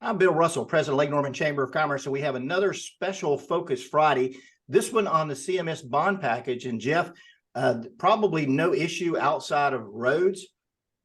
I'm Bill Russell, President of Lake Norman Chamber of Commerce, and we have another special Focus Friday, this one on the CMS bond package. And Jeff, probably no issue outside of roads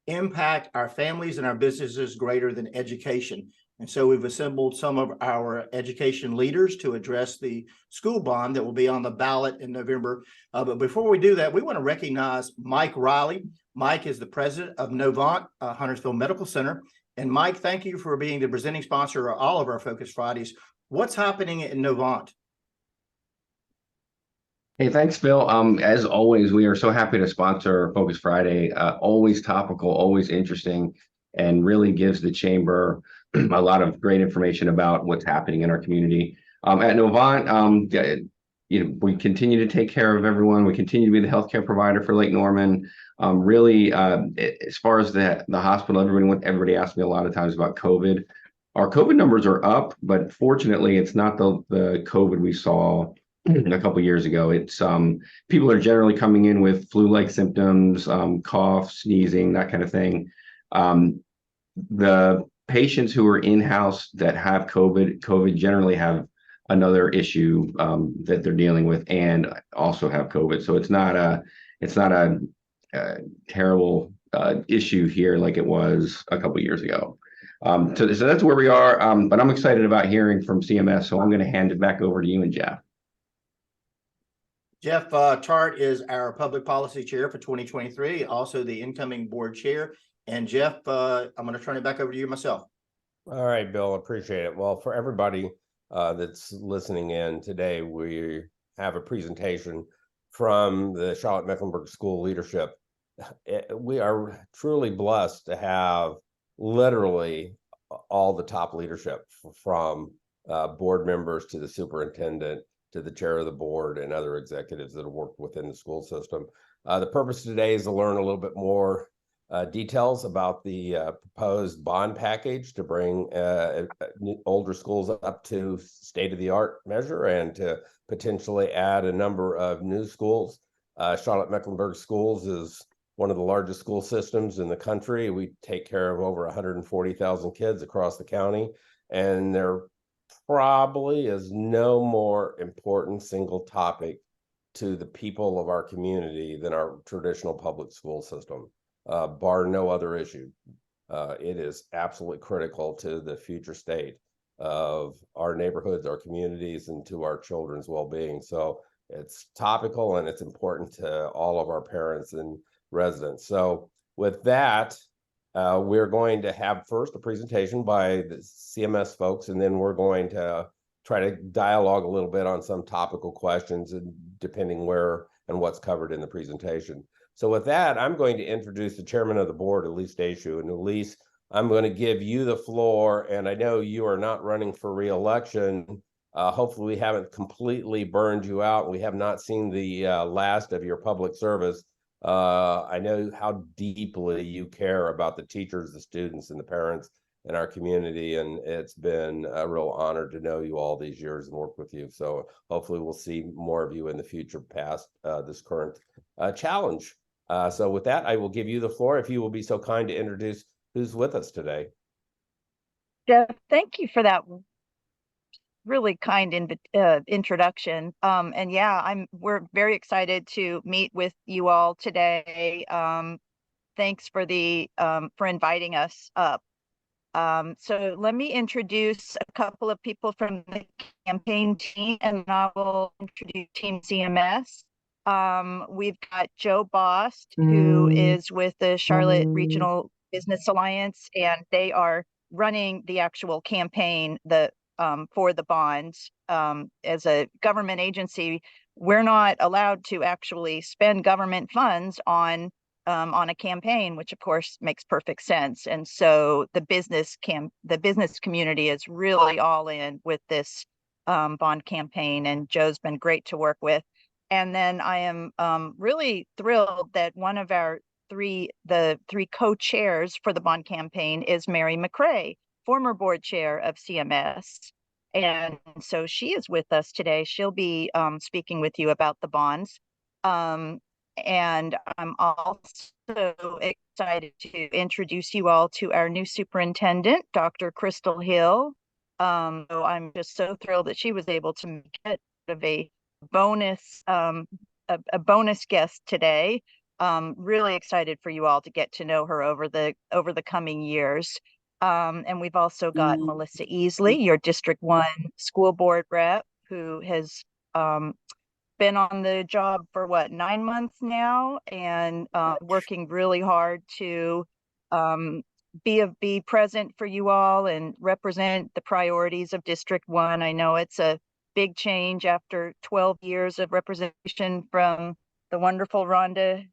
impact our families and our businesses greater than education. And so we've assembled some of our education leaders to address the school bond that will be on the ballot in November. But before we do that, we want to recognize Mike Riley. Mike is the president of Novant, Huntersville Medical Center. And Mike, thank you for being the presenting sponsor of all of our Focus Fridays. What's happening in Novant? Hey, thanks, Phil. As always, we are so happy to sponsor Focus Friday. Always topical, always interesting, and really gives the chamber a lot of great information about what's happening in our community. At Novant, we continue to take care of everyone. We continue to be the healthcare provider for Lake Norman. Really, as far as the hospital, everybody asks me a lot of times about COVID. Our COVID numbers are up, but fortunately, it's not the COVID we saw a couple of years ago. It's people are generally coming in with flu-like symptoms, cough, sneezing, that kind of thing. The patients who are in-house that have COVID generally have another issue that they're dealing with and also have COVID. So it's not a terrible issue here like it was a couple of years ago. So that's where we are. But I'm excited about hearing from CMS. So I'm going to hand it back over to you and Jeff. Jeff Tarte is our public policy chair for 2023, also the incoming board chair. And Jeff, I'm going to turn it back over to you myself. All right, Bill, appreciate it. Well, for everybody that's listening in today, we have a presentation from the Charlotte Mecklenburg School leadership. We are truly blessed to have literally all the top leadership from board members to the superintendent to the chair of the board and other executives that have worked within the school system. The purpose today is to learn a little bit more details about the proposed bond package to bring older schools up to state-of-the-art measure and to potentially add a number of new schools. Charlotte Mecklenburg Schools is one of the largest school systems in the country. We take care of over 140,000 kids across the county, and there probably is no more important single topic to the people of our community than our traditional public school system, bar no other issue. It is absolutely critical to the future state of our neighborhoods, our communities, and to our children's well-being. So it's topical and it's important to all of our parents and residents. So with that, we're going to have first a presentation by the CMS folks, and then we're going to try to dialogue a little bit on some topical questions, and depending where and what's covered in the presentation. So with that, I'm going to introduce the chairman of the board, Elyse Dashew. And Elyse, I'm going to give you the floor, and I know you are not running for re-election. Hopefully we haven't completely burned you out. We have not seen the last of your public service. I know how deeply you care about the teachers, the students, and the parents in our community, and it's been a real honor to know you all these years and work with you. So hopefully we'll see more of you in the future past this current challenge. So with that, I will give you the floor if you will be so kind to introduce who's with us today. Jeff, thank you for that really kind introduction. And yeah, we're very excited to meet with you all today. Thanks for for inviting us up. So let me introduce a couple of people from the campaign team, and I will introduce Team CMS. We've got Joe Bost, who is with the Charlotte Regional Business Alliance, and they are running the actual campaign for the bonds. As a government agency, we're not allowed to actually spend government funds on a campaign, which of course makes perfect sense. And so the business community is really all in with this bond campaign, and Joe's been great to work with. And then I am really thrilled that one of the three co-chairs for the bond campaign is Mary McCray, former board chair of CMS. And so she is with us today. She'll be speaking with you about the bonds. And I'm also excited to introduce you all to our new superintendent, Dr. Crystal Hill. So I'm just so thrilled that she was able to get a bonus, a bonus guest today. Really excited for you all to get to know her over the coming years. And we've also got Melissa Easley, your District 1 school board rep, who has been on the job for 9 months now, and working really hard to be present for you all and represent the priorities of District 1. I know it's a big change after 12 years of representation from the wonderful Rhonda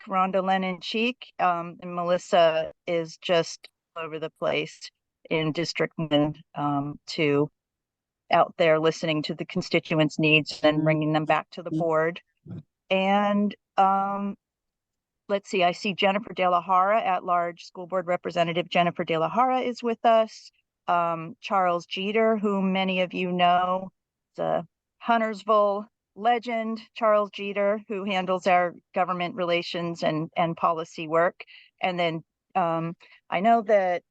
Lennon Cheek. And Melissa is just all over the place in District 1 to out there listening to the constituents' needs and bringing them back to the board. And let's see, I see Jennifer De La Hara, at-large school board representative Jennifer De La Hara is with us. Charles Jeter, whom many of you know, the Huntersville legend, Charles Jeter, who handles our government relations and policy work. And then I know that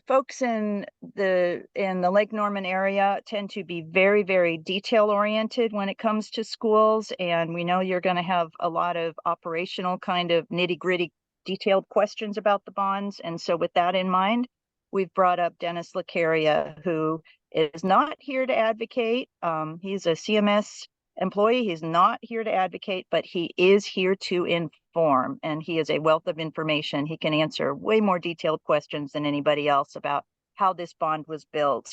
folks in the Lake Norman area tend to be very, very detail oriented when it comes to schools. And we know you're going to have a lot of operational kind of nitty gritty detailed questions about the bonds. And so with that in mind, we've brought up Dennis LaCaria, who is not here to advocate. He's a CMS employee. He's not here to advocate, but he is here to inform, and he is a wealth of information. He can answer way more detailed questions than anybody else about how this bond was built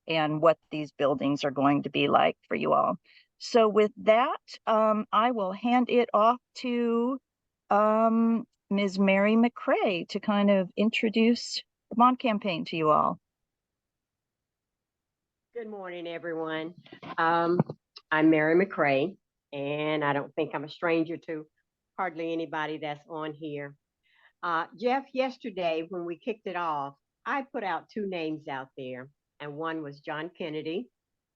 and what these buildings are going to be like for you all. So with that, I will hand it off to Ms. Mary McCray to kind of introduce the bond campaign to you all. Good morning, everyone. I'm Mary McCray, and I don't think I'm a stranger to hardly anybody that's on here. Jeff, yesterday when we kicked it off, I put out 2 names out there, and one was John Kennedy,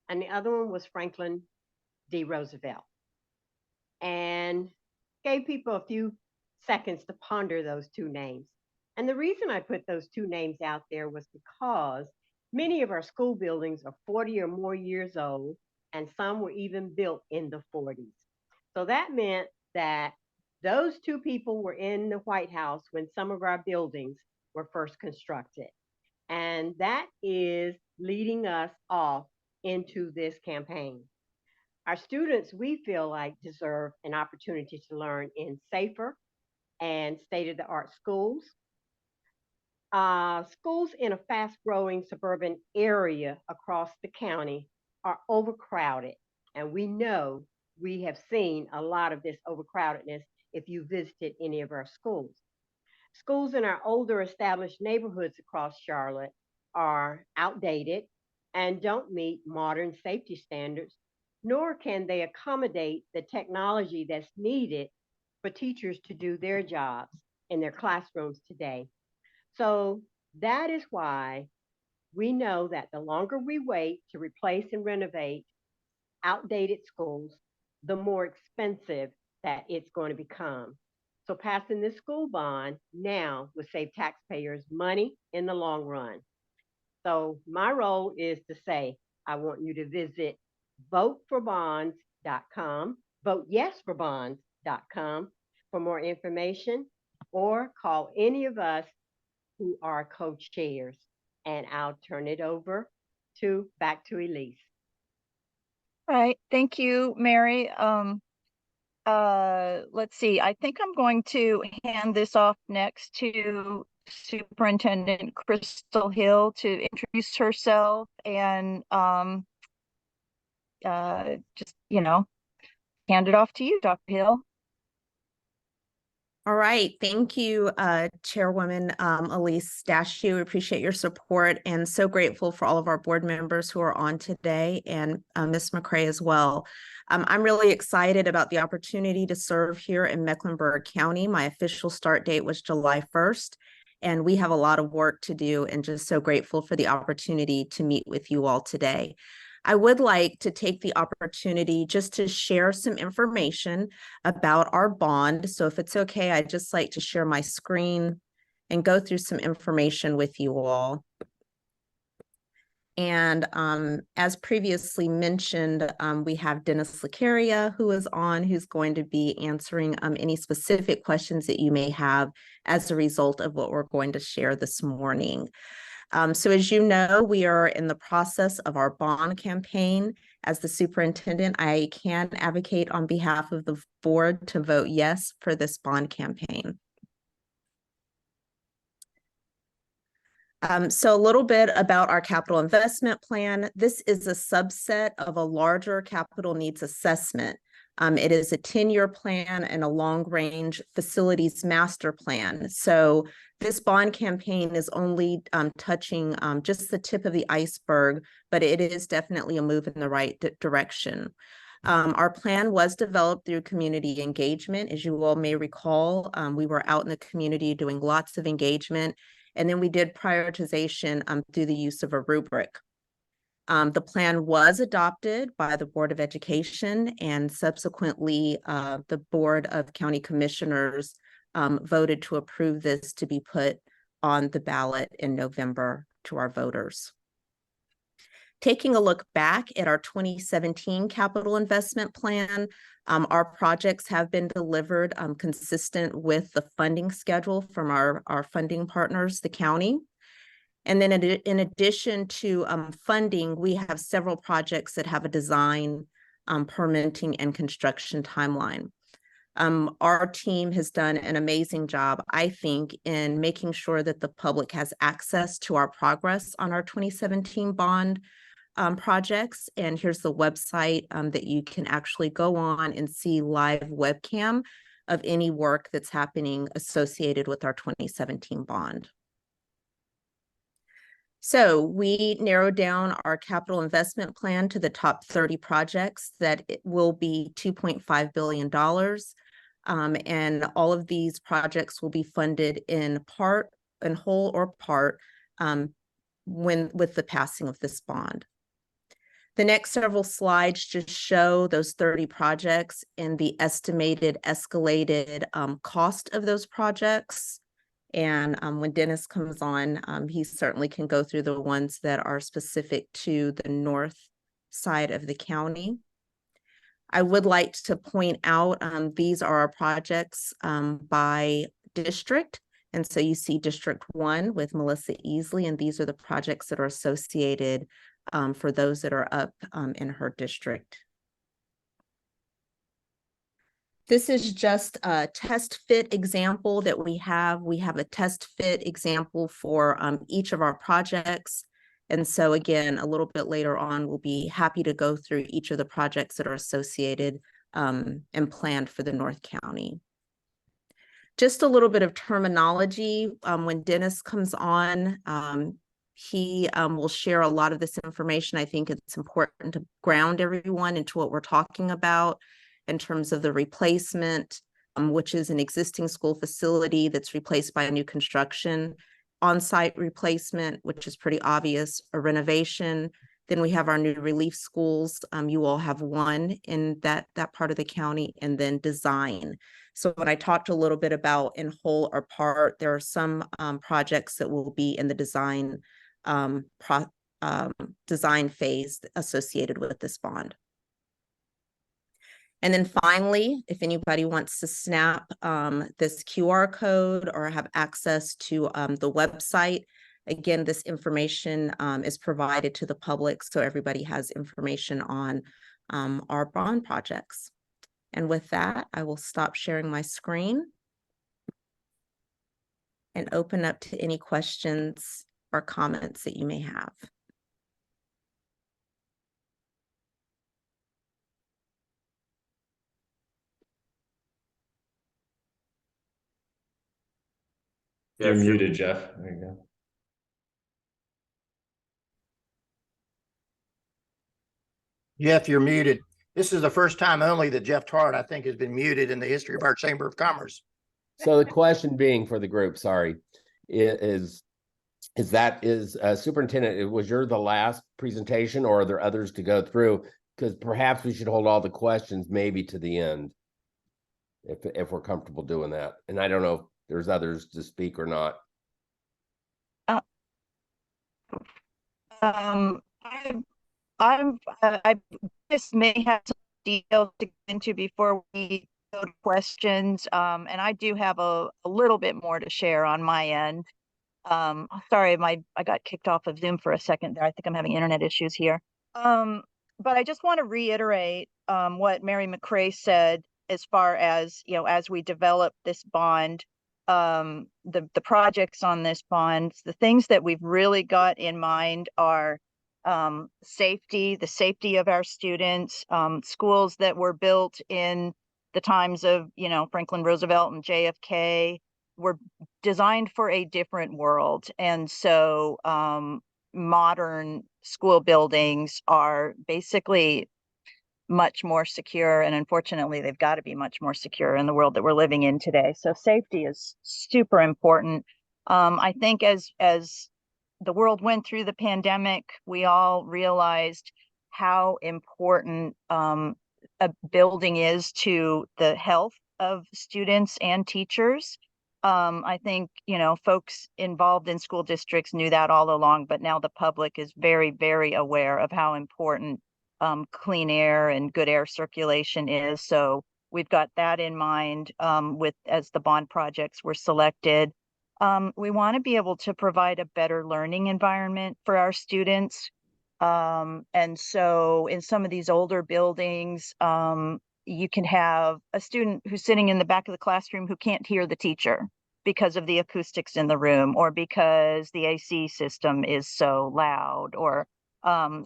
and the other one was Franklin D. Roosevelt, and gave people a few seconds to ponder those 2 names. And the reason I put those 2 names out there was because many of our school buildings are 40 or more years old, and some were even built in the 40s. So that meant that those 2 people were in the White House when some of our buildings were first constructed. And that is leading us off into this campaign. Our students, we feel like, deserve an opportunity to learn in safer and state-of-the-art schools. Schools in a fast-growing suburban area across the county are overcrowded, and we know we have seen a lot of this overcrowdedness if you visited any of our schools. Schools in our older established neighborhoods across Charlotte are outdated and don't meet modern safety standards, nor can they accommodate the technology that's needed for teachers to do their jobs in their classrooms today. So that is why we know that the longer we wait to replace and renovate outdated schools, the more expensive that it's going to become. So passing this school bond now will save taxpayers money in the long run. So my role is to say, I want you to visit voteforbonds.com, voteyesforbonds.com for more information, or call any of us who are co-chairs, and I'll turn it over back to Elyse. All right, thank you, Mary. Let's see, I think I'm going to hand this off next to Superintendent Crystal Hill to introduce herself and just, hand it off to you, Dr. Hill. All right. Thank you, Chairwoman Elyse Dashew. We appreciate your support and so grateful for all of our board members who are on today, and Ms. McCray as well. I'm really excited about the opportunity to serve here in Mecklenburg County. My official start date was July 1st, and we have a lot of work to do, and just so grateful for the opportunity to meet with you all today. I would like to take the opportunity just to share some information about our bond. So if it's okay, I'd just like to share my screen and go through some information with you all. And as previously mentioned, we have Dennis LaCaria who is on, who's going to be answering any specific questions that you may have as a result of what we're going to share this morning. So as you know, we are in the process of our bond campaign. As the superintendent, I can advocate on behalf of the board to vote yes for this bond campaign. So a little bit about our capital investment plan. This is a subset of a larger capital needs assessment. It is a 10-year plan and a long-range facilities master plan. So this bond campaign is only touching just the tip of the iceberg, but it is definitely a move in the right direction. Our plan was developed through community engagement. As you all may recall, we were out in the community doing lots of engagement. And then we did prioritization through the use of a rubric. The plan was adopted by the Board of Education, and subsequently the Board of County Commissioners voted to approve this to be put on the ballot in November to our voters. Taking a look back at our 2017 capital investment plan, our projects have been delivered consistent with the funding schedule from our funding partners, the county. And then in addition to funding, we have several projects that have a design, permitting, and construction timeline. Our team has done an amazing job, I think, in making sure that the public has access to our progress on our 2017 bond projects. And here's the website that you can actually go on and see live webcam of any work that's happening associated with our 2017 bond. So we narrowed down our capital investment plan to the top 30 projects that it will be $2.5 billion. And all of these projects will be funded in part, in whole or part, with the passing of this bond. The next several slides just show those 30 projects and the estimated escalated cost of those projects. And when Dennis comes on, he certainly can go through the ones that are specific to the north side of the county. I would like to point out these are our projects by district. And so you see District 1 with Melissa Easley, and these are the projects that are associated for those that are up in her district. This is just a test fit example that we have. We have a test fit example for each of our projects. And so again, a little bit later on, we'll be happy to go through each of the projects that are associated and planned for the North County. Just a little bit of terminology. When Dennis comes on, he will share a lot of this information. I think it's important to ground everyone into what we're talking about in terms of the replacement, which is an existing school facility that's replaced by a new construction, on-site replacement, which is pretty obvious, a renovation. Then we have our new relief schools. You all have one in that part of the county, and then design. So when I talked a little bit about in whole or part, there are some projects that will be in the design design phase associated with this bond. And then finally, if anybody wants to snap this QR code or have access to the website, again, this information is provided to the public, so everybody has information on our bond projects. And with that, I will stop sharing my screen and open up to any questions or comments that you may have. You're muted, Jeff. There you go. Jeff, you're muted. This is the first time only that Jeff Tarte, I think, has been muted in the history of our Chamber of Commerce. So the question being for the group, sorry, is is Superintendent, was your the last presentation, or are there others to go through? Because perhaps we should hold all the questions maybe to the end, if we're comfortable doing that. And I don't know if there's others to speak or not. I just may have some details to get into before we go to questions. And I do have a little bit more to share on my end. Sorry, I got kicked off of Zoom for a second there. I think I'm having internet issues here. But I just want to reiterate what Mary McCray said as far as, as we develop this bond, the projects on this bond, the things that we've really got in mind are safety, the safety of our students, schools that were built in the times of, Franklin Roosevelt and JFK were designed for a different world. And so modern school buildings are basically much more secure. And unfortunately, they've got to be much more secure in the world that we're living in today. So safety is super important. I think as the world went through the pandemic, we all realized how important a building is to the health of students and teachers. I think, folks involved in school districts knew that all along, but now the public is very, very aware of how important clean air and good air circulation is. So we've got that in mind as the bond projects were selected. We want to be able to provide a better learning environment for our students. And so in some of these older buildings, you can have a student who's sitting in the back of the classroom who can't hear the teacher because of the acoustics in the room, or because the AC system is so loud, or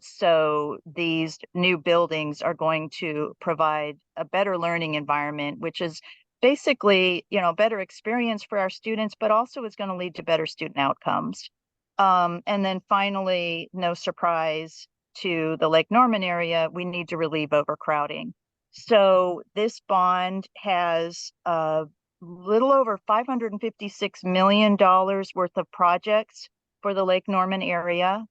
so these new buildings are going to provide a better learning environment, which is basically, better experience for our students, but also is going to lead to better student outcomes. And then finally, no surprise to the Lake Norman area, we need to relieve overcrowding. So this bond has a little over $556 million worth of projects for the Lake Norman area.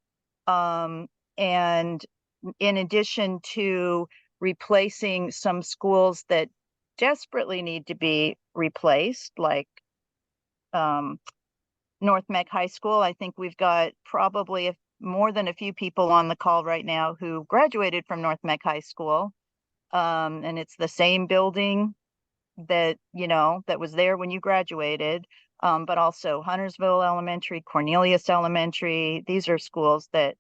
And in addition to replacing some schools that desperately need to be replaced, like North Meg High School, I think we've got probably more than a few people on the call right now who graduated from North Meg High School. And it's the same building that, that was there when you graduated, but also Huntersville Elementary, Cornelius Elementary. These are schools that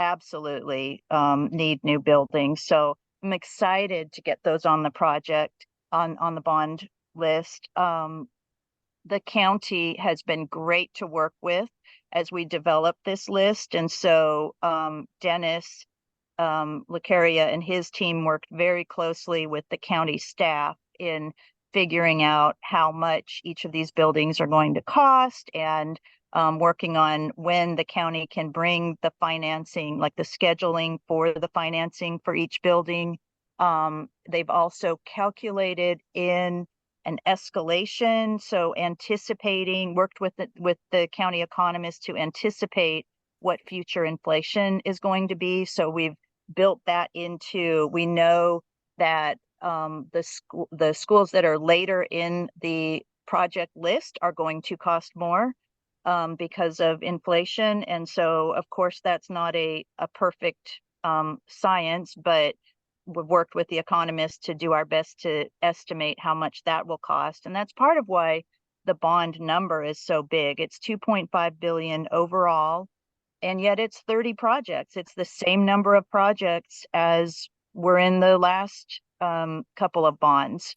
absolutely need new buildings. So I'm excited to get those on the project, on the bond list. The county has been great to work with as we develop this list. And so Dennis LaCaria and his team worked very closely with the county staff in figuring out how much each of these buildings are going to cost, and working on when the county can bring the financing, like the scheduling for the financing for each building. They've also calculated in an escalation, so worked with the county economists to anticipate what future inflation is going to be. So we've built that into, we know that the schools that are later in the project list are going to cost more because of inflation. And so, of course, that's not a perfect science, but we've worked with the economists to do our best to estimate how much that will cost. And that's part of why the bond number is so big. It's $2.5 billion overall, and yet it's 30 projects. It's the same number of projects as were in the last couple of bonds.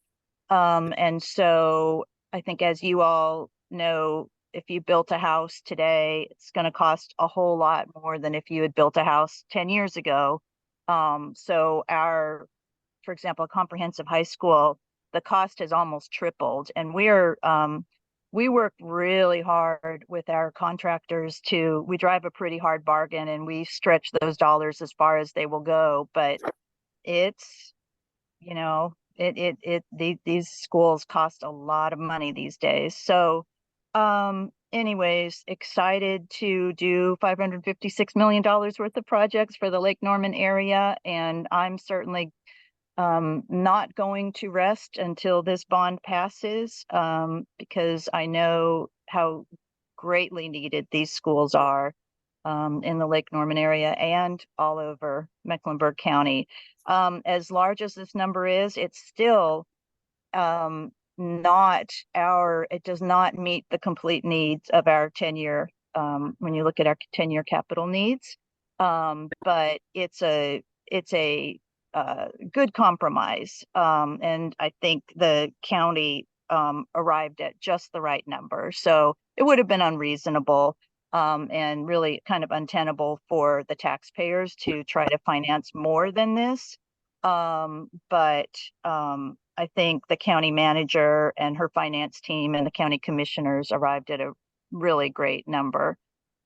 And so I think, as you all know, if you built a house today, it's going to cost a whole lot more than if you had built a house 10 years ago. So for example, comprehensive high school, the cost has almost tripled, and we work really hard with our contractors we drive a pretty hard bargain, and we stretch those dollars as far as they will go. But it's, these schools cost a lot of money these days. So anyways, excited to do $556 million worth of projects for the Lake Norman area. And I'm certainly not going to rest until this bond passes, because I know how greatly needed these schools are in the Lake Norman area and all over Mecklenburg County. As large as this number is, it's still it does not meet the complete needs of our 10-year, when you look at our 10-year capital needs. But it's a good compromise. And I think the county arrived at just the right number. So it would have been unreasonable and really kind of untenable for the taxpayers to try to finance more than this. But I think the county manager and her finance team and the county commissioners arrived at a really great number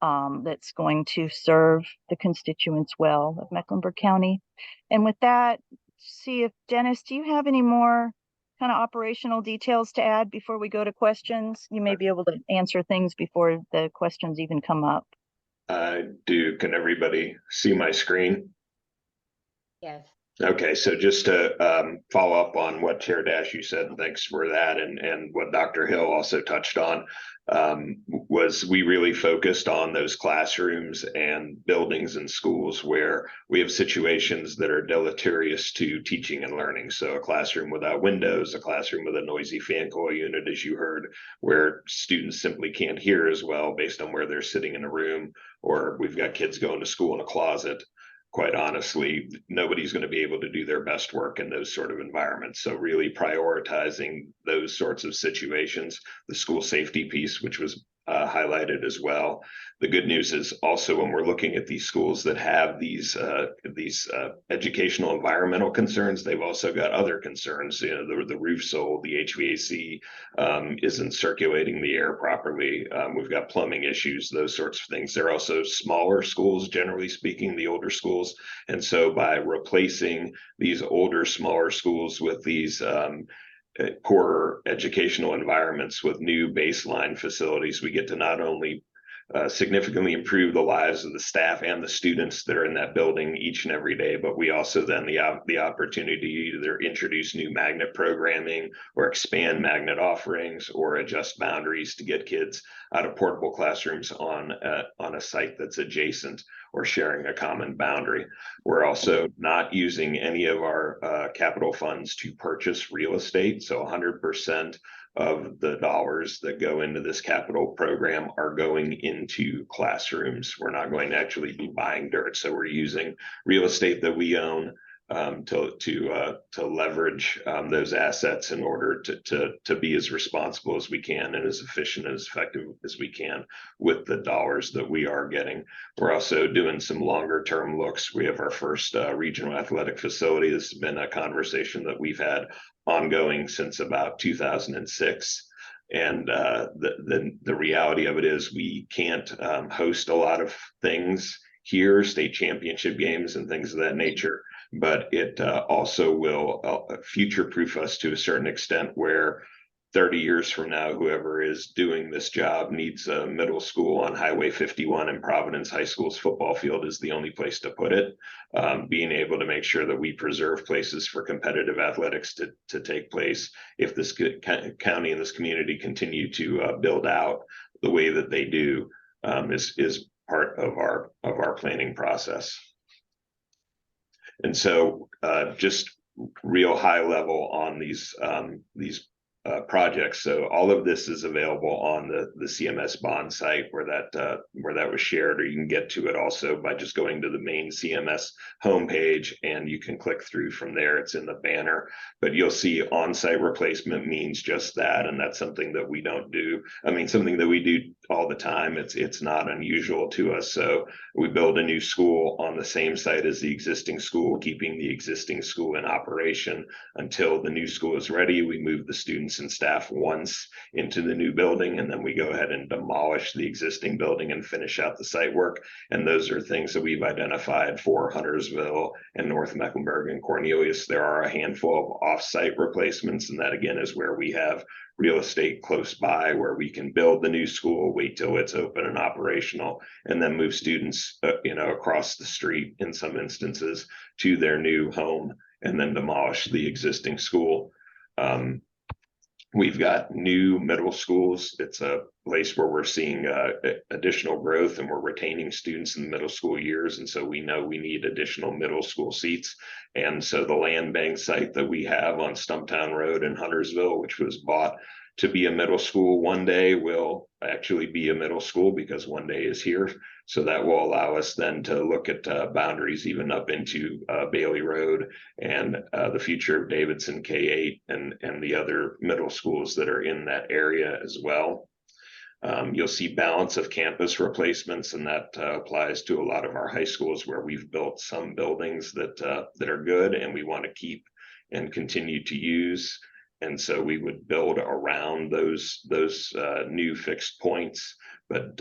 that's going to serve the constituents well of Mecklenburg County. And with that, see if Dennis, do you have any more kind of operational details to add before we go to questions? You may be able to answer things before the questions even come up. Can everybody see my screen? Yes. Okay, so just to follow up on what Chair Dashew said, and thanks for that, and what Dr. Hill also touched on, was we really focused on those classrooms and buildings and schools where we have situations that are deleterious to teaching and learning. So a classroom without windows, a classroom with a noisy fan coil unit, as you heard, where students simply can't hear as well based on where they're sitting in a room, or we've got kids going to school in a closet. Quite honestly, nobody's going to be able to do their best work in those sort of environments. So really prioritizing those sorts of situations, the school safety piece, which was highlighted as well. The good news is also when we're looking at these schools that have these educational environmental concerns, they've also got other concerns. You know, the roof's old, the HVAC isn't circulating the air properly. We've got plumbing issues, those sorts of things. They're also smaller schools, generally speaking, the older schools. And so by replacing these older, smaller schools with these poorer educational environments with new baseline facilities, we get to not only significantly improve the lives of the staff and the students that are in that building each and every day, but we also then the opportunity to either introduce new magnet programming or expand magnet offerings or adjust boundaries to get kids out of portable classrooms on a site that's adjacent or sharing a common boundary. We're also not using any of our capital funds to purchase real estate. So 100% of the dollars that go into this capital program are going into classrooms. We're not going to actually be buying dirt. So we're using real estate that we own to leverage those assets in order to be as responsible as we can and as efficient and as effective as we can with the dollars that we are getting. We're also doing some longer term looks. We have our first regional athletic facility. This has been a conversation that we've had ongoing since about 2006. And the reality of it is we can't host a lot of things here, state championship games and things of that nature, but it also will future-proof us to a certain extent where 30 years from now, whoever is doing this job needs a middle school on Highway 51 and Providence High School's football field is the only place to put it. Being able to make sure that we preserve places for competitive athletics to take place if this county and this community continue to build out the way that they do is part of our planning process. And so just real high level on these projects. So all of this is available on the CMS bond site where that was shared, or you can get to it also by just going to the main CMS homepage and you can click through from there. It's in the banner, but you'll see on-site replacement means just that. And that's something that we don't do. I mean, something that we do all the time. It's not unusual to us. So we build a new school on the same site as the existing school, keeping the existing school in operation until the new school is ready. We move the students and staff once into the new building, and then we go ahead and demolish the existing building and finish out the site work. And those are things that we've identified for Huntersville and North Mecklenburg and Cornelius. There are a handful of off-site replacements, and that again is where we have real estate close by where we can build the new school, wait till it's open and operational, and then move students, across the street in some instances to their new home, and then demolish the existing school. We've got new middle schools. It's a place where we're seeing additional growth, and we're retaining students in the middle school years. And so we know we need additional middle school seats. And so the land bank site that we have on Stumptown Road in Huntersville, which was bought to be a middle school one day, will actually be a middle school because one day is here. So that will allow us then to look at boundaries even up into Bailey Road and the future of Davidson K-8 and the other middle schools that are in that area as well. You'll see balance of campus replacements, and that applies to a lot of our high schools where we've built some buildings that are good and we want to keep and continue to use. And so we would build around those new fixed points, but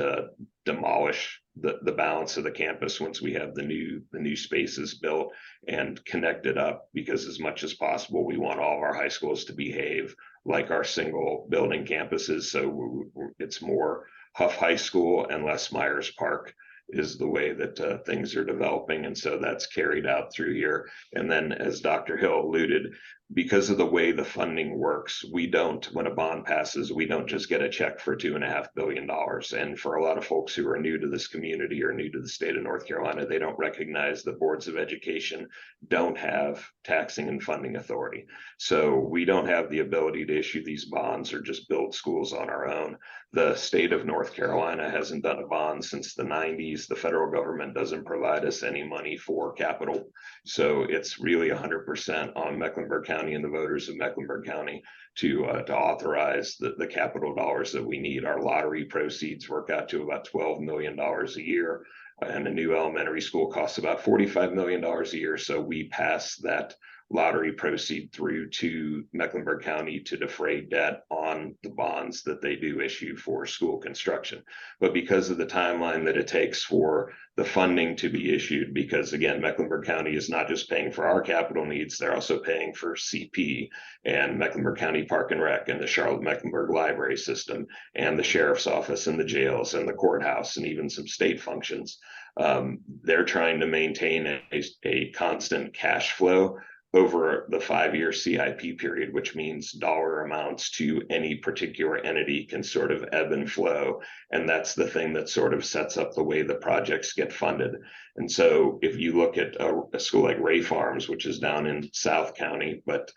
demolish the balance of the campus once we have the new spaces built and connected up, because as much as possible, we want all of our high schools to behave like our single building campuses. So it's more Huff High School and less Myers Park is the way that things are developing. And so that's carried out through here. And then, as Dr. Hill alluded, because of the way the funding works, we don't, when a bond passes, we don't just get a check for $2.5 billion. And for a lot of folks who are new to this community or new to the state of North Carolina, they don't recognize the boards of education don't have taxing and funding authority. So we don't have the ability to issue these bonds or just build schools on our own. The state of North Carolina hasn't done a bond since the 90s. The federal government doesn't provide us any money for capital. So it's really 100% on Mecklenburg County and the voters of Mecklenburg County to authorize the capital dollars that we need. Our lottery proceeds work out to about $12 million a year, and a new elementary school costs about $45 million a year. So we pass that lottery proceed through to Mecklenburg County to defray debt on the bonds that they do issue for school construction. But because of the timeline that it takes for the funding to be issued, because again, Mecklenburg County is not just paying for our capital needs, they're also paying for CP and Mecklenburg County Park and Rec and the Charlotte Mecklenburg Library System and the Sheriff's Office and the jails and the courthouse and even some state functions. They're trying to maintain a constant cash flow over the 5-year CIP period, which means dollar amounts to any particular entity can sort of ebb and flow. And that's the thing that sort of sets up the way the projects get funded. And so if you look at a school like Ray Farms, which is down in South County, but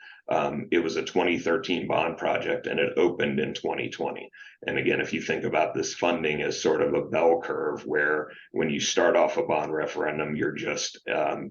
it was a 2013 bond project and it opened in 2020. And again, if you think about this funding as sort of a bell curve, where when you start off a bond referendum, you're just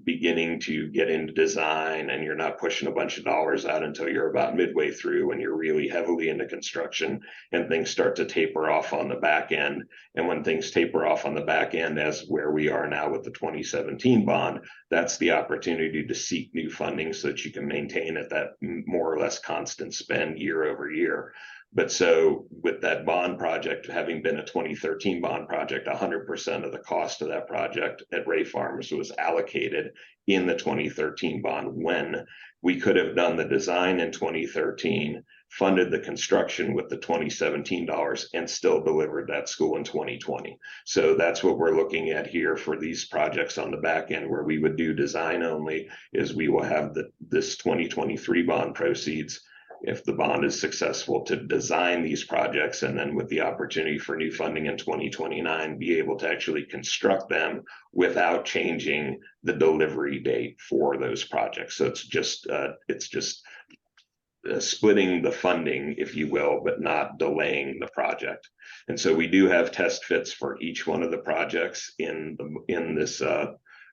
beginning to get into design and you're not pushing a bunch of dollars out until you're about midway through and you're really heavily into construction, and things start to taper off on the back end. And when things taper off on the back end, as where we are now with the 2017 bond, that's the opportunity to seek new funding so that you can maintain at that more or less constant spend year over year. But so with that bond project having been a 2013 bond project, 100% of the cost of that project at Ray Farms was allocated in the 2013 bond, when we could have done the design in 2013, funded the construction with the 2017 dollars, and still delivered that school in 2020. So that's what we're looking at here for these projects on the back end, where we would do design only, is we will have this 2023 bond proceeds, if the bond is successful, to design these projects, and then with the opportunity for new funding in 2029, be able to actually construct them without changing the delivery date for those projects. So it's just splitting the funding, if you will, but not delaying the project. And so we do have test fits for each one of the projects in this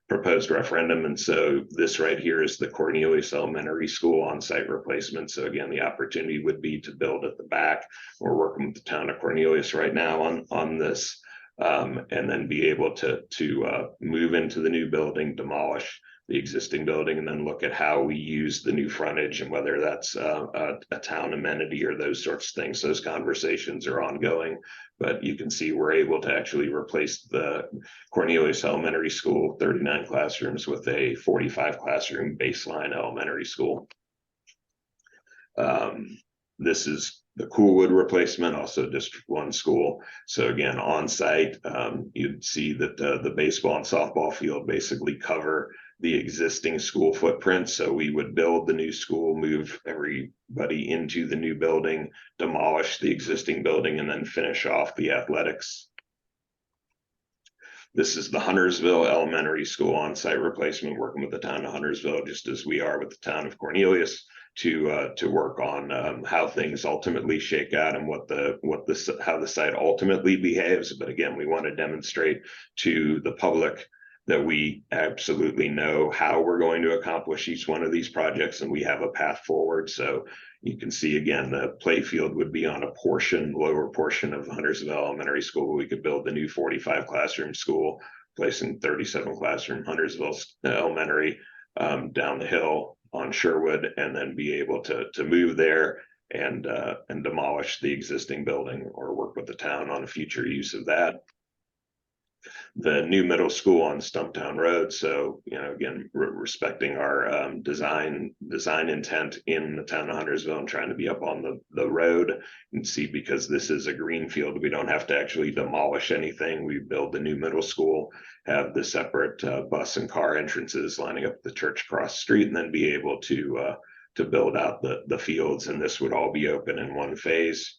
proposed referendum. And so this right here is the Cornelius Elementary School on-site replacement. So again, the opportunity would be to build at the back. We're working with the town of Cornelius right now on this, and then be able to move into the new building, demolish the existing building, and then look at how we use the new frontage and whether that's a town amenity or those sorts of things. Those conversations are ongoing, but you can see we're able to actually replace the Cornelius Elementary School, 39 classrooms, with a 45 classroom baseline elementary school. This is the Coolwood replacement, also District 1 school. So again, on site, you'd see that the baseball and softball field basically cover the existing school footprint. So we would build the new school, move everybody into the new building, demolish the existing building, and then finish off the athletics. This is the Huntersville Elementary School on-site replacement, working with the town of Huntersville, just as we are with the town of Cornelius, to work on how things ultimately shake out and how the site ultimately behaves. But again, we want to demonstrate to the public that we absolutely know how we're going to accomplish each one of these projects, and we have a path forward. So you can see again, the play field would be on a lower portion of Huntersville Elementary School. We could build the new 45 classroom school, placing 37 classroom Huntersville Elementary down the hill on Sherwood, and then be able to move there and demolish the existing building or work with the town on a future use of that. The new middle school on Stumptown Road. So, again, respecting our design intent in the town of Huntersville and trying to be up on the road, and see, because this is a green field, we don't have to actually demolish anything. We build the new middle school, have the separate bus and car entrances lining up the church across the street, and then be able to build out the fields. And this would all be open in one phase.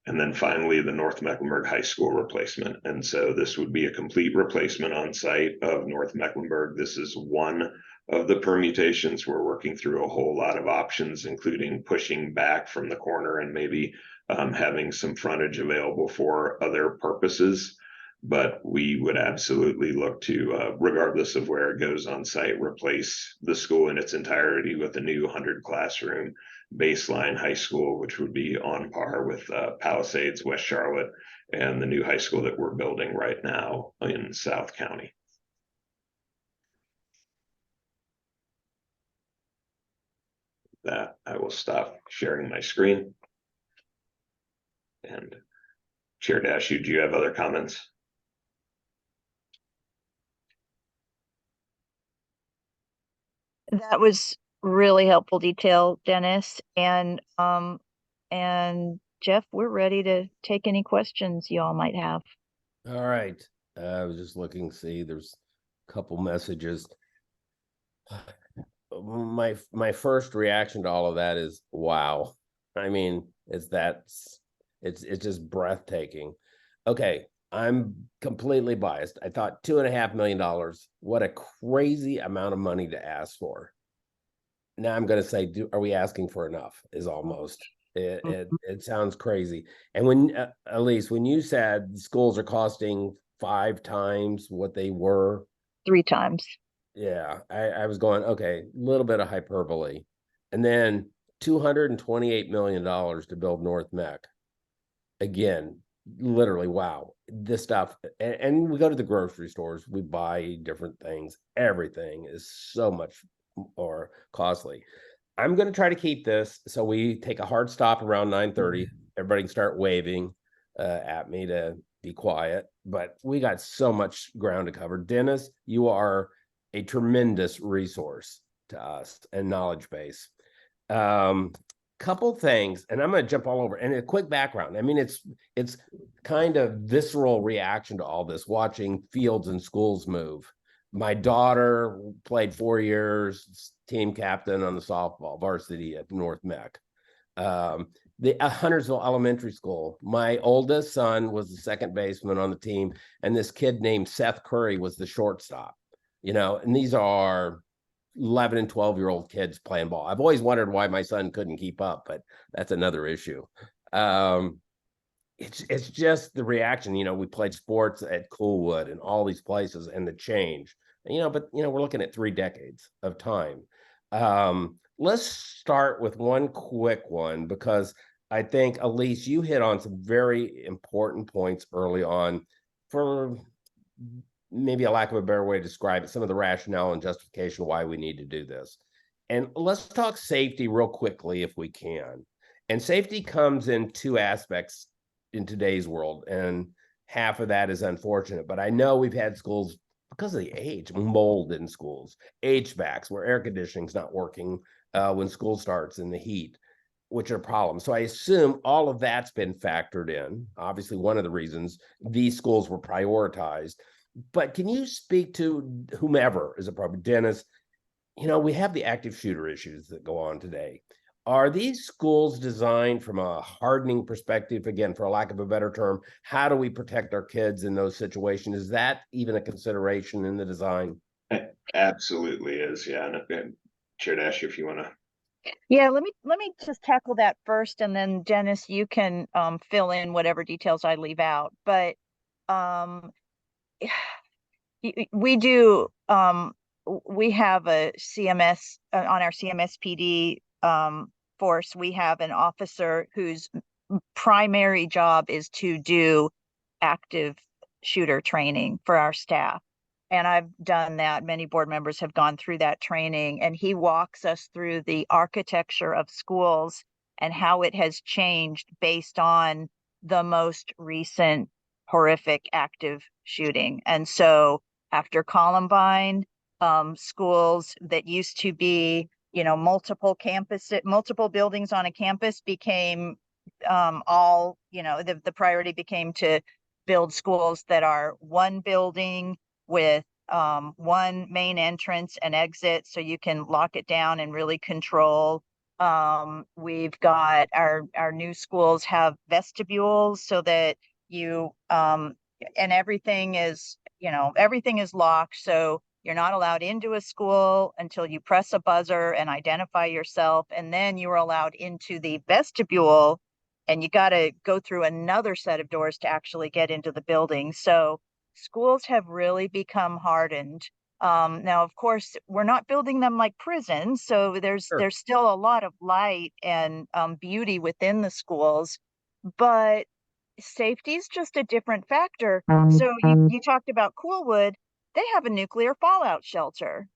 And then finally, the North Mecklenburg High School replacement. And so this would be a complete replacement on site of North Mecklenburg. This is one of the permutations. We're working through a whole lot of options, including pushing back from the corner and maybe having some frontage available for other purposes. But we would absolutely look to, regardless of where it goes on site, replace the school in its entirety with a new 100 classroom baseline high school, which would be on par with Palisades, West Charlotte, and the new high school that we're building right now in South County. That I will stop sharing my screen. And Chair Dashew, do you have other comments? That was really helpful detail, Dennis. And Jeff, we're ready to take any questions you all might have. All right. I was just looking, see, there's a couple messages. My first reaction to all of that is, wow. I mean, it's just breathtaking. Okay, I'm completely biased. I thought $2.5 million. What a crazy amount of money to ask for. Now I'm going to say, are we asking for enough? Is almost it sounds crazy. And when Elyse, when you said schools are costing 5 times what they were, 3 times. Yeah, I was going, okay, a little bit of hyperbole, and then $228 million to build North Mech. Again, literally, wow, this stuff. And we go to the grocery stores, we buy different things. Everything is so much more costly. I'm going to try to keep this, so we take a hard stop around 9:30. Everybody can start waving at me to be quiet, but we got so much ground to cover. Dennis, you are a tremendous resource to us and knowledge base. Couple things, and I'm going to jump all over. And a quick background. I mean, it's kind of visceral reaction to all this, watching fields and schools move. My daughter played 4 years, team captain on the softball varsity at North Mech. The Huntersville Elementary School. My oldest son was the second baseman on the team, and this kid named Seth Curry was the shortstop. And these are 11 and 12-year-old kids playing ball. I've always wondered why my son couldn't keep up, but that's another issue. It's just the reaction. We played sports at Coolwood and all these places, and the change. But we're looking at 3 decades of time. Let's start with one quick one, because I think, Elyse, you hit on some very important points early on, for maybe a lack of a better way to describe it, some of the rationale and justification why we need to do this. And let's talk safety real quickly if we can. And safety comes in 2 aspects in today's world, and half of that is unfortunate. But I know we've had schools, because of the age, mold in schools, HVACs, where air conditioning's not working when school starts in the heat. which are problems. So I assume all of that's been factored in. Obviously, one of the reasons these schools were prioritized. But can you speak to whomever is a problem? Dennis, we have the active shooter issues that go on today. Are these schools designed from a hardening perspective? Again, for a lack of a better term, how do we protect our kids in those situations? Is that even a consideration in the design? It absolutely is. Yeah. And Chair Dashew, if you want to. Yeah, let me just tackle that first, and then Dennis, you can fill in whatever details I leave out. But we do we have a CMS on our CMSPD force. We have an officer whose primary job is to do active shooter training for our staff. And I've done that. Many board members have gone through that training, and he walks us through the architecture of schools and how it has changed based on the most recent horrific active shooting. And so after Columbine, schools that used to be, multiple buildings on a campus became all, the priority became to build schools that are one building with one main entrance and exit, so you can lock it down and really control. We've got our new schools have vestibules so that you and everything is locked, so you're not allowed into a school until you press a buzzer and identify yourself, and then you are allowed into the vestibule, and you got to go through another set of doors to actually get into the building. So schools have really become hardened. Now, of course, we're not building them like prisons, so there's still a lot of light and beauty within the schools, but safety is just a different factor. So you talked about Coolwood. They have a nuclear fallout shelter.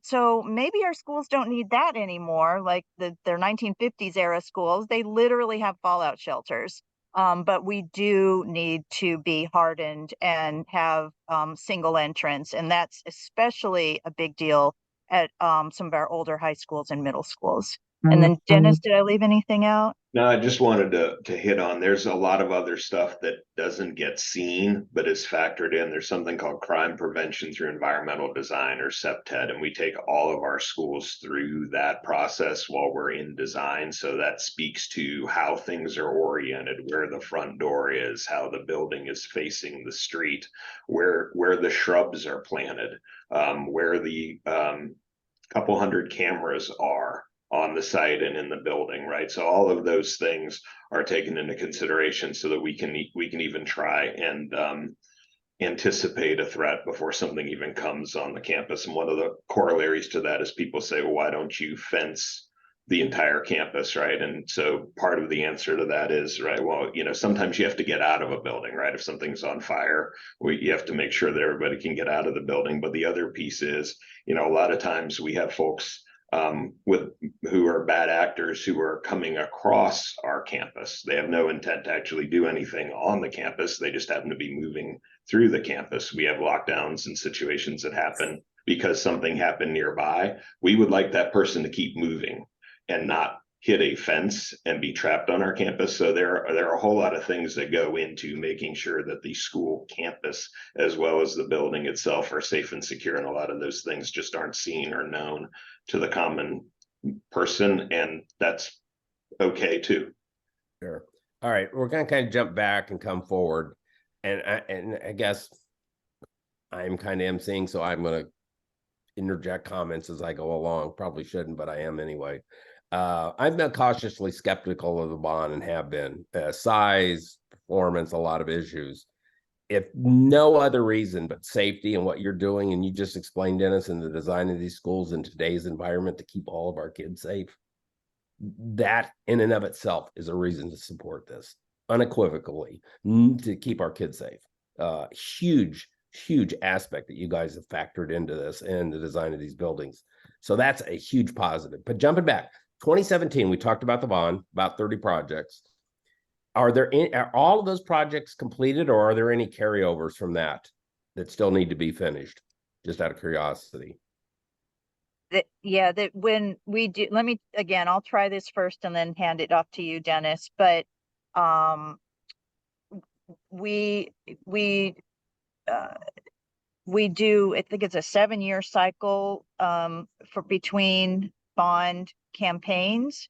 So maybe our schools don't need that anymore, like their 1950s era schools. They literally have fallout shelters. But we do need to be hardened and have single entrance. And that's especially a big deal at some of our older high schools and middle schools. And then Dennis, did I leave anything out? No, I just wanted to hit on, there's a lot of other stuff that doesn't get seen, but is factored in. There's something called crime prevention through environmental design, or CPTED, and we take all of our schools through that process while we're in design. So that speaks to how things are oriented, where the front door is, how the building is facing the street, where the shrubs are planted, where the couple hundred cameras are on the site and in the building, right? So all of those things are taken into consideration so that we can even try and anticipate a threat before something even comes on the campus. And one of the corollaries to that is people say, well, why don't you fence the entire campus, right? And so part of the answer to that is, right, well, sometimes you have to get out of a building, right? If something's on fire, you have to make sure that everybody can get out of the building. But the other piece is, a lot of times we have folks who are bad actors who are coming across our campus. They have no intent to actually do anything on the campus. They just happen to be moving through the campus. We have lockdowns and situations that happen because something happened nearby. We would like that person to keep moving and not hit a fence and be trapped on our campus. So there are a whole lot of things that go into making sure that the school campus, as well as the building itself, are safe and secure. And a lot of those things just aren't seen or known to the common person, and that's okay too. Sure. All right, we're going to kind of jump back and come forward, and I guess I'm kind of emceeing, so I'm going to interject comments as I go along. Probably shouldn't, but I am anyway. I've been cautiously skeptical of the bond and have been. Size, performance, a lot of issues. If no other reason but safety and what you're doing, and you just explained, Dennis, in the design of these schools in today's environment to keep all of our kids safe, that in and of itself is a reason to support this unequivocally, to keep our kids safe. Huge aspect that you guys have factored into this and the design of these buildings. So that's a huge positive. But jumping back, 2017, we talked about the bond, about 30 projects. Are all of those projects completed, or are there any carryovers from that still need to be finished? Just out of curiosity. that when we do, let me, again, I'll try this first and then hand it off to you, Dennis, but, we do, I think it's a 7-year cycle, for between bond campaigns,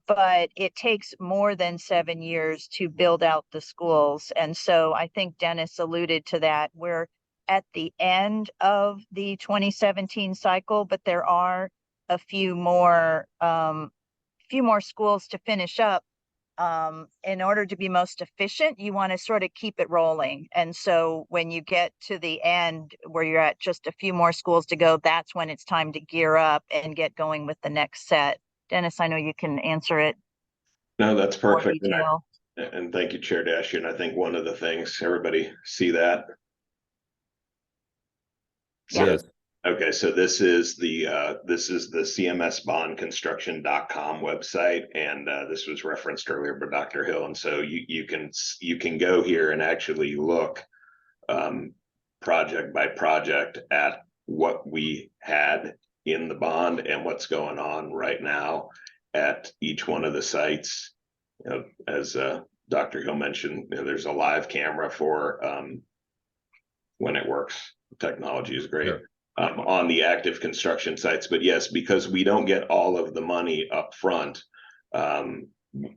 but it takes more than 7 years to build out the schools. And so I think Dennis alluded to that. We're at the end of the 2017 cycle, but there are a few more schools to finish up. In order to be most efficient, you want to sort of keep it rolling. And so when you get to the end where you're at just a few more schools to go, that's when it's time to gear up and get going with the next set. Dennis, I know you can answer it. No, that's more perfect. detail. And thank you, Chair Dashew. And I think one of the things, everybody see that? So, Yes. okay, so this is the cmsbondconstruction.com website, and this was referenced earlier by Dr. Hill. And so you can go here and actually look project by project at what we had in the bond and what's going on right now at each one of the sites. You know, as Dr. Hill mentioned, you know, there's a live camera for when it works. Technology is great. Sure. On the active construction sites. But yes, because we don't get all of the money up front,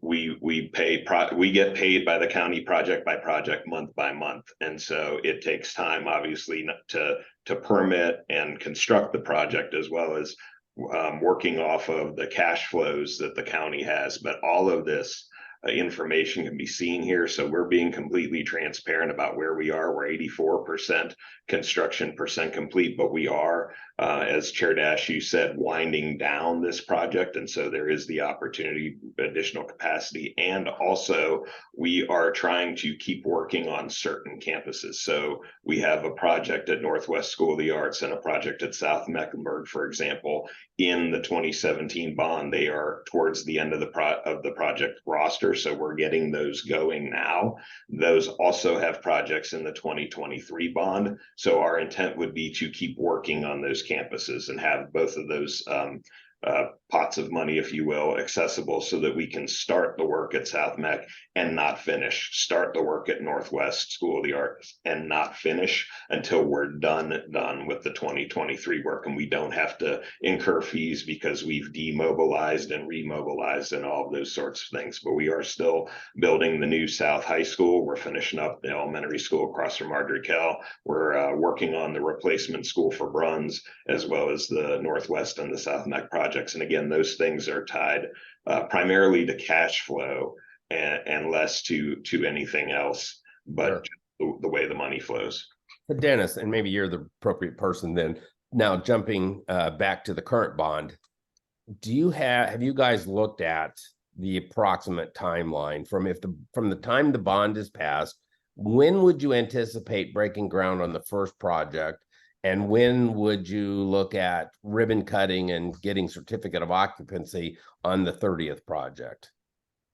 we get paid by the county project by project, month by month. And so it takes time, obviously, to permit and construct the project, as well as working off of the cash flows that the county has. But all of this information can be seen here. So we're being completely transparent about where we are. We're 84% construction percent complete, but we are, as Chair Dashew said, winding down this project. And so there is the opportunity, additional capacity. And also we are trying to keep working on certain campuses. So we have a project at Northwest School of the Arts and a project at South Mecklenburg, for example. In the 2017 bond, they are towards the end of the project roster, so we're getting those going now. Those also have projects in the 2023 bond, so our intent would be to keep working on those campuses and have both of those pots of money, if you will, accessible, so that we can start the work at South Mech and not finish, start the work at Northwest School of the Arts and not finish until we're done with the 2023 work, and we don't have to incur fees because we've demobilized and remobilized and all of those sorts of things. But we are still building the new South High School. We're finishing up the elementary school across from Marjorie Kell. We're working on the replacement school for Bruns, as well as the Northwest and the South Mech projects. And again, those things are tied primarily to cash flow and less to anything else, but sure, the way the money flows. But Dennis, and maybe you're the appropriate person then. Now jumping back to the current bond, have you guys looked at the approximate timeline from the time the bond is passed? When would you anticipate breaking ground on the first project? And when would you look at ribbon cutting and getting certificate of occupancy on the 30th project?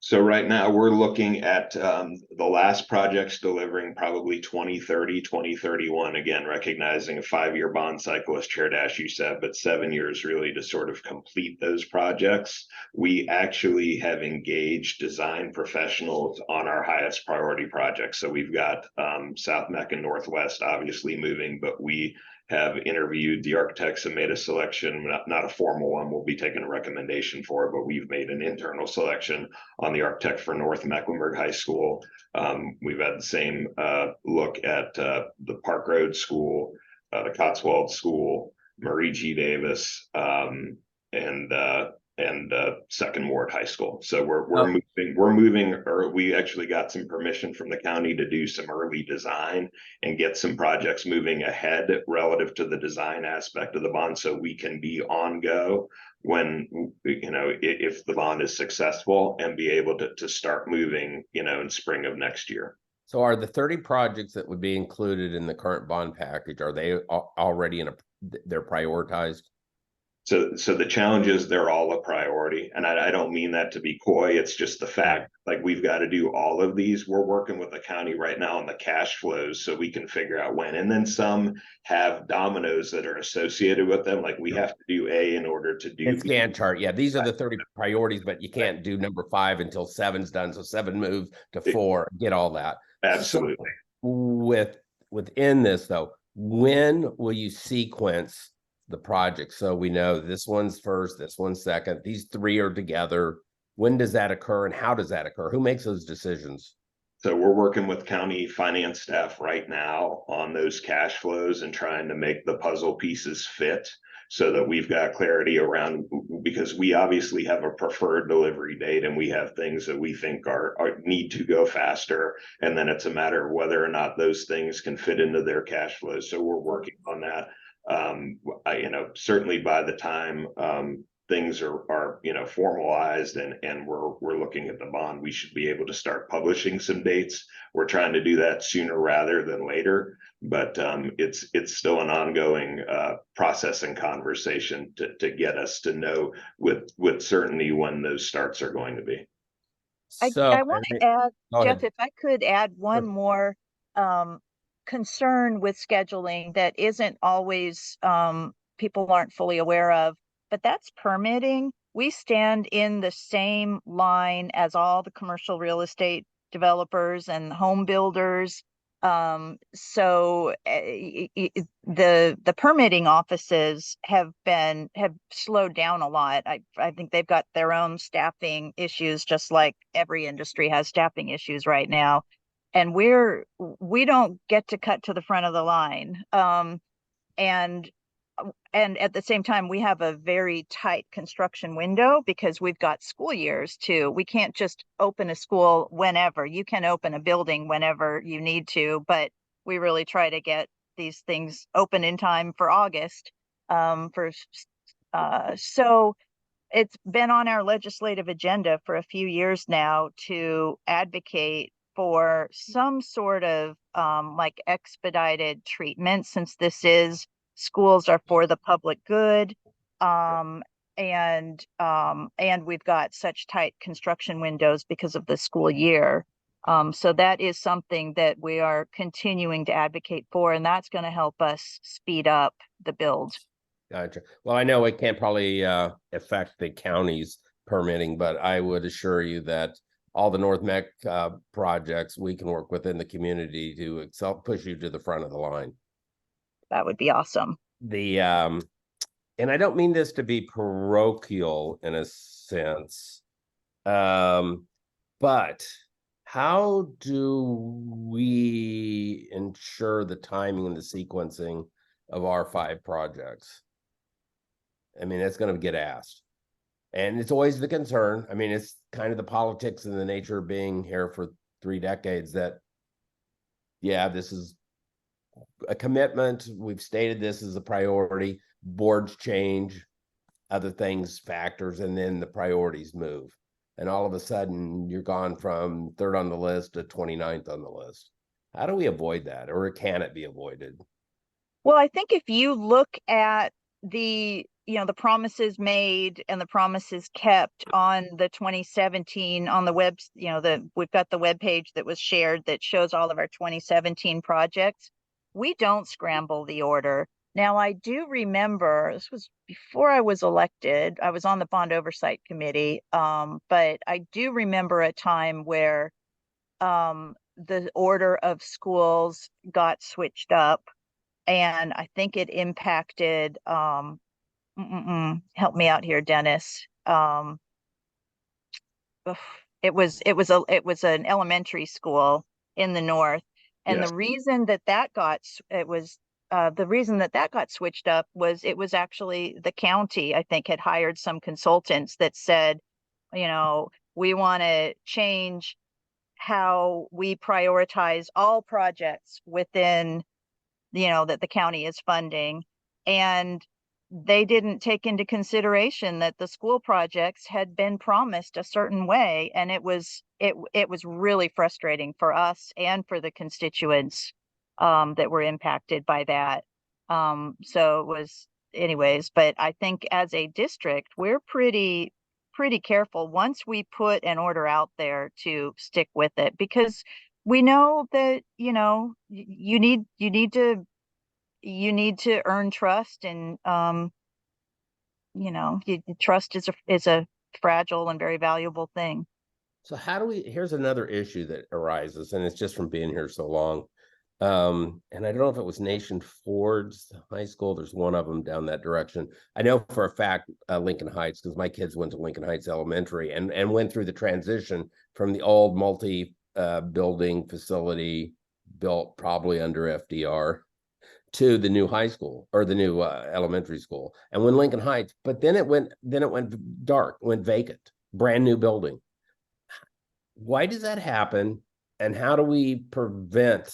So right now we're looking at the last projects delivering probably 2030, 2031, again, recognizing a 5-year bond cycle, as Chair Dashew said, but 7 years really to sort of complete those projects. We actually have engaged design professionals on our highest priority projects. So we've got South Mech and Northwest obviously moving, but we have interviewed the architects and made a selection, not a formal one, we'll be taking a recommendation for it, but we've made an internal selection on the architect for North Mecklenburg High School. We've had the same look at the Park Road School, the Cotswold School, Marie G. Davis, and Second Ward High School. So we're moving, or we actually got some permission from the county to do some early design and get some projects moving ahead relative to the design aspect of the bond, so we can be on go when, you know, if the bond is successful, and be able to start moving, you know, in spring of next year. So are the 30 projects that would be included in the current bond package, are they already they're prioritized? So the challenges, they're all a priority. And I don't mean that to be coy. It's just the fact, like, we've got to do all of these. We're working with the county right now on the cash flows so we can figure out when. And then some have dominoes that are associated with them. Like, we have to do A in order to do It's B. Gantt chart. Yeah, these are the 30 priorities, but you can't do number 5 until 7's done. So 7 moves to 4, get all that. Absolutely. So within this though, when will you sequence the project? So we know this one's first, this one's second, these 3 are together. When does that occur and how does that occur? Who makes those decisions? So we're working with county finance staff right now on those cash flows and trying to make the puzzle pieces fit so that we've got clarity around, because we obviously have a preferred delivery date and we have things that we think are need to go faster. And then it's a matter of whether or not those things can fit into their cash flows. So we're working on that. Certainly by the time things are formalized and we're looking at the bond, we should be able to start publishing some dates. We're trying to do that sooner rather than later, but it's still an ongoing process and conversation to get us to know with certainty when those starts are going to be. I want to add, Jeff, if I could add one Sure. more concern with scheduling that isn't always people aren't fully aware of, but that's permitting. We stand in the same line as all the commercial real estate developers and home builders. So the permitting offices have slowed down a lot. I think they've got their own staffing issues, just like every industry has staffing issues right now. And we don't get to cut to the front of the line. And at the same time, we have a very tight construction window because we've got school years too. We can't just open a school whenever. You can open a building whenever you need to, but we really try to get these things open in time for August. So it's been on our legislative agenda for a few years now to advocate for some sort of like expedited treatment, since schools are for the public good. And we've got such tight construction windows because of the school year. So that is something that we are continuing to advocate for, and that's going to help us speed up the build. Gotcha. Well, I know it can't probably affect the county's permitting, but I would assure you that all the North Mech projects, we can work within the community to push you to the front of the line. That would be awesome. And I don't mean this to be parochial in a sense, but how do we ensure the timing and the sequencing of our 5 projects? I mean, that's going to get asked. And it's always the concern. I mean, it's kind of the politics and the nature of being here for 3 decades that, yeah, this is a commitment. We've stated this as a priority. Boards change, other things, factors, and then the priorities move. And all of a sudden, you're gone from 3rd on the list to 29th on the list. How do we avoid that, or can it be avoided? Well, I think if you look at the promises made and the promises kept on the 2017 on the web, we've got the web page that was shared that shows all of our 2017 projects. We don't scramble the order. Now, I do remember, this was before I was elected, I was on the Bond Oversight Committee, but I do remember a time where the order of schools got switched up, and I think it impacted, help me out here, Dennis. It was an elementary school in the north. And Yes. the reason that got switched up was it was actually the county, I think, had hired some consultants that said, we want to change how we prioritize all projects within, that the county is funding. And they didn't take into consideration that the school projects had been promised a certain way. And it was really frustrating for us and for the constituents that were impacted by that. So anyways, but I think as a district, we're pretty careful once we put an order out there to stick with it, because we know that, you know, you need to earn trust, and you know, trust is a fragile and very valuable thing. So how do we, here's another issue that arises, and it's just from being here so long. And I don't know if it was Nation Ford's high school. There's one of them down that direction. I know for a fact Lincoln Heights, because my kids went to Lincoln Heights Elementary and went through the transition from the old multi building facility built probably under FDR to the new high school, or the new elementary school. And when Lincoln Heights, but then it went dark, went vacant, brand new building. Why does that happen? And how do we prevent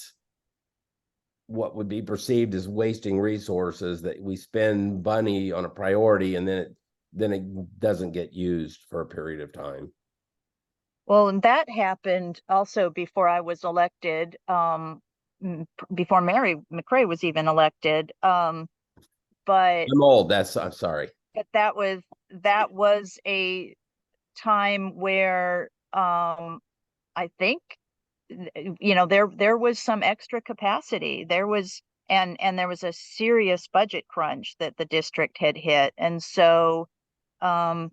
what would be perceived as wasting resources, that we spend money on a priority and then it doesn't get used for a period of time? Well, and that happened also before I was elected, before Mary McCray was even elected. But I'm old, I'm sorry. But that was a time where I think, you know, there was some extra capacity. There was, and there was a serious budget crunch that the district had hit. And so the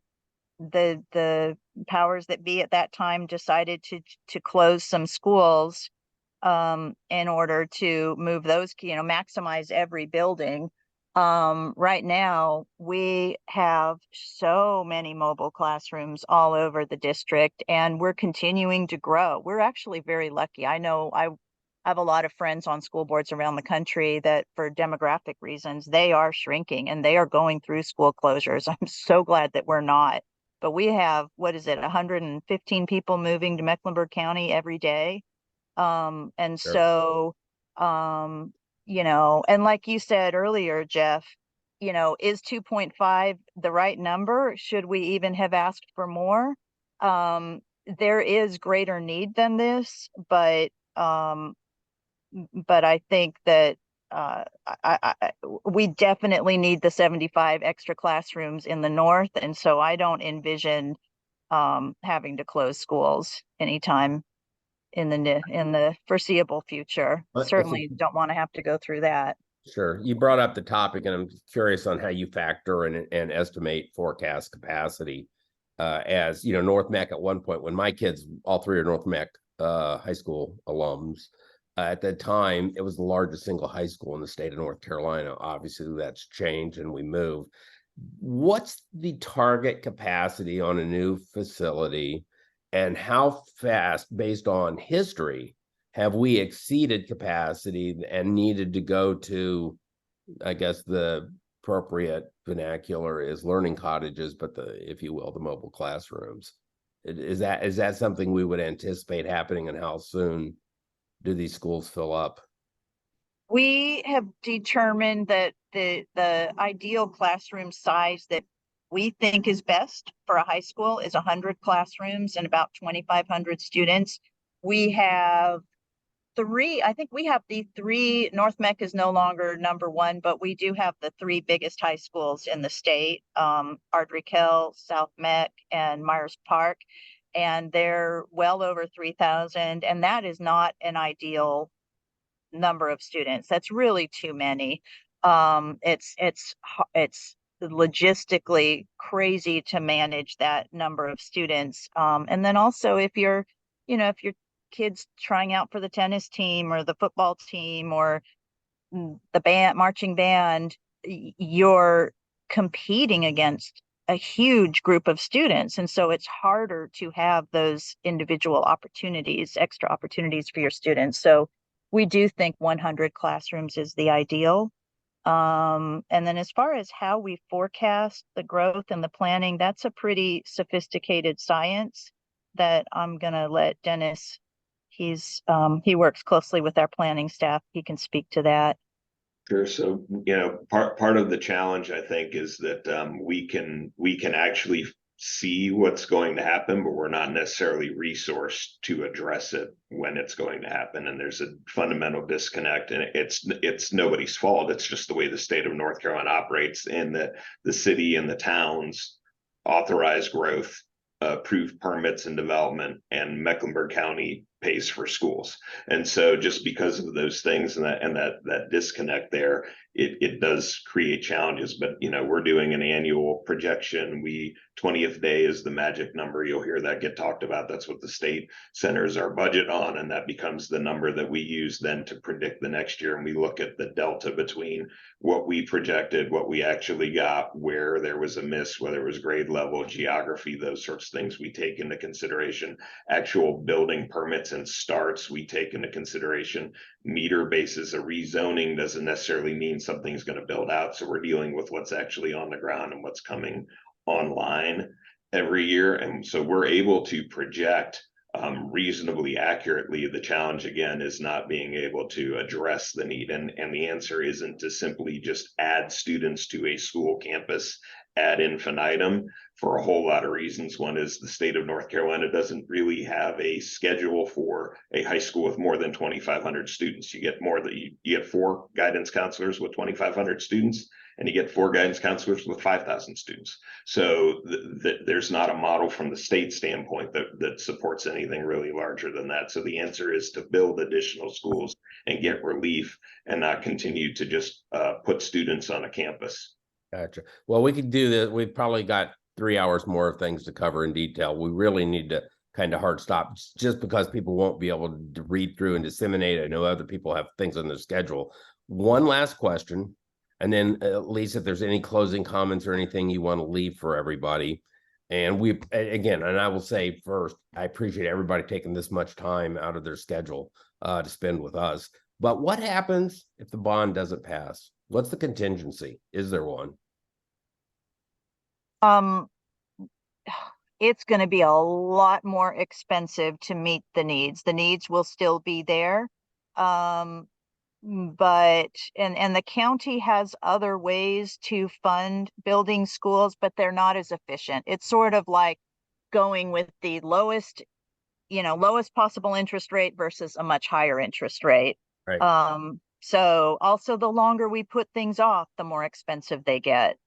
powers that be at that time decided to close some schools in order to move those, you know, maximize every building. Right now, we have so many mobile classrooms all over the district, and we're continuing to grow. We're actually very lucky. I know I have a lot of friends on school boards around the country that, for demographic reasons, they are shrinking and they are going through school closures. I'm so glad that we're not. But we have, 115 people moving to Mecklenburg County every day. And Sure. so, you know, and like you said earlier, Jeff, you know, is 2.5 the right number? Should we even have asked for more? There is greater need than this, but I think that we definitely need the 75 extra classrooms in the north, and so I don't envision having to close schools anytime in the foreseeable future. Certainly don't want to have to go through that. Sure. You brought up the topic, and I'm curious on how you factor and estimate forecast capacity. As you know, North Meck at one point, when my kids, all three are North Meck high school alums, at the time, it was the largest single high school in the state of North Carolina. Obviously, that's changed and we moved. What's the target capacity on a new facility, and how fast, based on history, have we exceeded capacity and needed to go to, I guess the appropriate vernacular is learning cottages, but if you will, the mobile classrooms? Is that something we would anticipate happening, and how soon do these schools fill up? We have determined that the ideal classroom size that we think is best for a high school is 100 classrooms and about 2,500 students. We have I think we have the three. North Meck is no longer number one, but we do have the three biggest high schools in the state, Ardrey Hill, South Meck, and Myers Park. And they're well over 3,000. And that is not an ideal number of students. That's really too many. It's logistically crazy to manage that number of students. And then also, if you're kids trying out for the tennis team or the football team or the marching band, you're competing against a huge group of students. And so it's harder to have those individual opportunities, extra opportunities for your students. So we do think 100 classrooms is the ideal. And then as far as how we forecast the growth and the planning, that's a pretty sophisticated science that I'm going to let Dennis, he works closely with our planning staff. He can speak to that. Sure. So, you know, part of the challenge, I think, is that we can actually see what's going to happen, but we're not necessarily resourced to address it when it's going to happen. And there's a fundamental disconnect, and it's nobody's fault. It's just the way the state of North Carolina operates, and the city and the towns authorize growth, approve permits and development, and Mecklenburg County pays for schools. And so just because of those things and that disconnect there, it does create challenges. But we're doing an annual projection. 20th day is the magic number. You'll hear that get talked about. That's what the state centers our budget on, and that becomes the number that we use then to predict the next year. And we look at the delta between what we projected, what we actually got, where there was a miss, whether it was grade level, geography, those sorts of things we take into consideration. Actual building permits and starts we take into consideration. Meter bases, a rezoning doesn't necessarily mean something's going to build out. So we're dealing with what's actually on the ground and what's coming online every year. And so we're able to project reasonably accurately. The challenge again is not being able to address the need. And the answer isn't to simply just add students to a school campus ad infinitum, for a whole lot of reasons. One is the state of North Carolina doesn't really have a schedule for a high school with more than 2,500 students. You get 4 guidance counselors with 2,500 students, and you get 4 guidance counselors with 5,000 students. So there's not a model from the state standpoint that supports anything really larger than that. So the answer is to build additional schools and get relief, and not continue to just put students on a campus. Gotcha. Well, we could do this. We've probably got 3 hours more of things to cover in detail. We really need to kind of hard stop, just because people won't be able to read through and disseminate. I know other people have things on their schedule. One last question, and then Elyse, if there's any closing comments or anything you want to leave for everybody. And I will say first, I appreciate everybody taking this much time out of their schedule to spend with us. But what happens if the bond doesn't pass? What's the contingency? Is there one? It's going to be a lot more expensive to meet the needs. The needs will still be there. But the county has other ways to fund building schools, but they're not as efficient. It's sort of like going with the lowest possible interest rate versus a much higher interest rate. Right. So also the longer we put things off, the more expensive they get.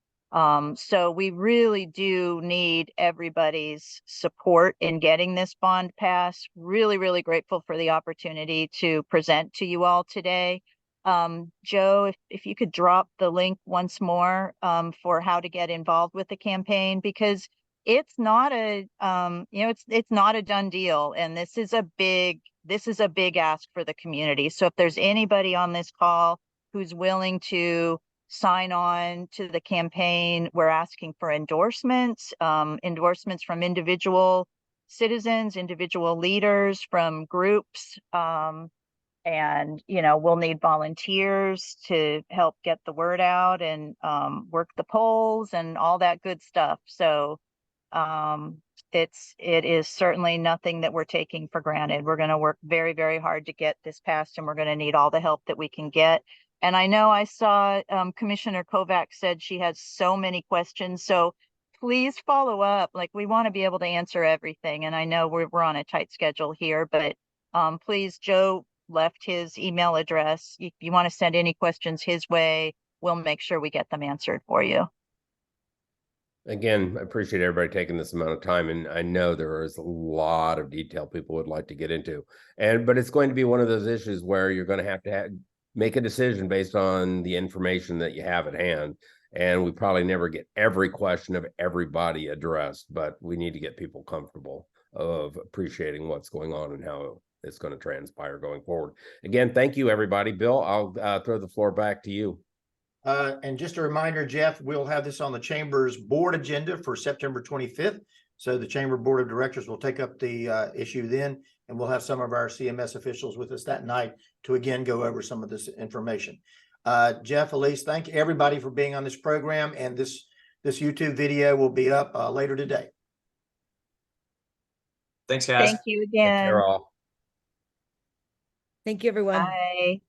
So we really do need everybody's support in getting this bond passed. Really, really grateful for the opportunity to present to you all today. Joe, if you could drop the link once more for how to get involved with the campaign, because it's not a it's not a done deal, and this is a big ask for the community. So if there's anybody on this call who's willing to sign on to the campaign, we're asking for endorsements from individual citizens, individual leaders, from groups, and we'll need volunteers to help get the word out and work the polls and all that good stuff. So it is certainly nothing that we're taking for granted. We're going to work very, very hard to get this passed, and we're going to need all the help that we can get. And I know I saw Commissioner Kovac said she has so many questions. So please follow up. Like, we want to be able to answer everything. And I know we're on a tight schedule here, but please, Joe left his email address. If you want to send any questions his way, we'll make sure we get them answered for you. Again, I appreciate everybody taking this amount of time, and I know there is a lot of detail people would like to get into, but it's going to be one of those issues where you're going to have make a decision based on the information that you have at hand. And we probably never get every question of everybody addressed, but we need to get people comfortable of appreciating what's going on and how it's going to transpire going forward. Again, thank you, everybody. Bill, I'll throw the floor back to you. And just a reminder, Jeff, we'll have this on the Chamber's board agenda for September 25th. So the Chamber Board of Directors will take up the issue then, and we'll have some of our CMS officials with us that night to again go over some of this information. Jeff, Elyse, thank everybody for being on this program, and this YouTube video will be up later today. Thanks, guys. Thank you again. Take care, all. Thank you, everyone. Bye.